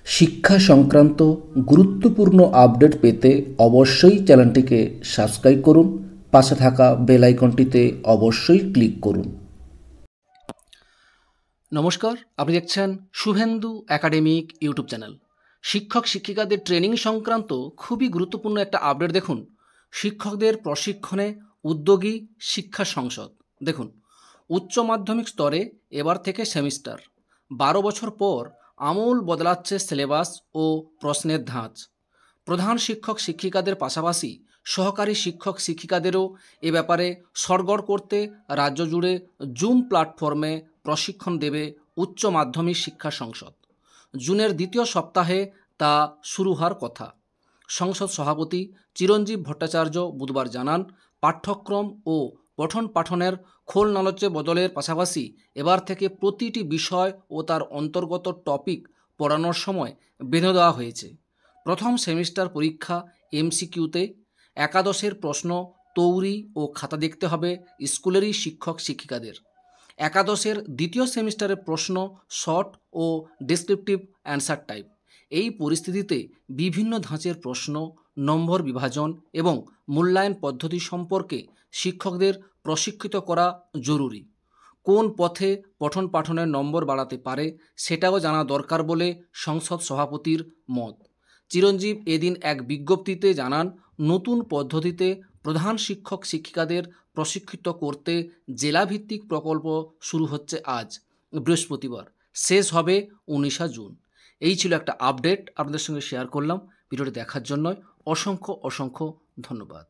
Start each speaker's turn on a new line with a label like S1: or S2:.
S1: শিক্ষা সংক্রান্ত গুরুত্বপূর্ণ আপডেট পেতে অবশ্যই চ্যানেলটিকে সাবস্ক্রাইব করুন, পাশে থাকা বেল আইকনটিতে অবশ্যই ক্লিক করুন।
S2: নমস্কার, আপনি দেখছেন শুভেন্দু একাডেমিক ইউটিউব চ্যানেল। শিক্ষক শিক্ষিকাদের ট্রেনিং সংক্রান্ত খুবই গুরুত্বপূর্ণ একটা আপডেট দেখুন। শিক্ষকদের প্রশিক্ষণে উদ্যোগী শিক্ষা সংসদ। দেখুন, উচ্চ মাধ্যমিক স্তরে এবার থেকে সেমিস্টার। 12 বছর পর আমূল বদলাচ্ছে সিলেবাস ও প্রশ্নের ধাঁচ। প্রধান শিক্ষক শিক্ষিকাদের পাশাপাশি সহকারী শিক্ষক শিক্ষিকাদেরও এ ব্যাপারে সরগড় করতে রাজ্য জুড়ে জুম প্ল্যাটফর্মে প্রশিক্ষণ দেবে উচ্চ মাধ্যমিক শিক্ষা সংসদ। জুনের দ্বিতীয় সপ্তাহে তা শুরু হওয়ার কথা। সংসদ সভাপতি চিরঞ্জীব ভট্টাচার্য বুধবার জানান, পাঠ্যক্রম ও পঠন পাঠনের খোল নলচে বদলের পাশাপাশি এবার থেকে প্রতিটি বিষয় ও তার অন্তর্গত টপিক পড়ানোর সময় বেঁধে দেওয়া হয়েছে। প্রথম সেমিস্টার পরীক্ষা এমসিকিউতে, একাদশের প্রশ্ন তৌরি ও খাতা দেখতে হবে স্কুলেরই শিক্ষক শিক্ষিকাদের। একাদশের দ্বিতীয় সেমিস্টারের প্রশ্ন শর্ট ও ডেসক্রিপটিভ অ্যান্সার টাইপ। এই পরিস্থিতিতে বিভিন্ন ধাঁচের প্রশ্ন, নম্বর বিভাজন এবং মূল্যায়ন পদ্ধতি সম্পর্কে শিক্ষকদের প্রশিক্ষিত করা জরুরি। কোন পথে পঠন পাঠনের নম্বর বাড়াতে পারে সেটাও জানা দরকার বলে সংসদ সভাপতির মত। চিরঞ্জীব এদিন এক বিজ্ঞপ্তিতে জানান, নতুন পদ্ধতিতে প্রধান শিক্ষক শিক্ষিকাদের প্রশিক্ষিত করতে জেলাভিত্তিক প্রকল্প শুরু হচ্ছে আজ বৃহস্পতিবার, শেষ হবে 19 জুন। এই ছিল একটা আপডেট আপনাদের সঙ্গে শেয়ার করলাম। ভিডিওটি দেখার জন্য অসংখ্য ধন্যবাদ।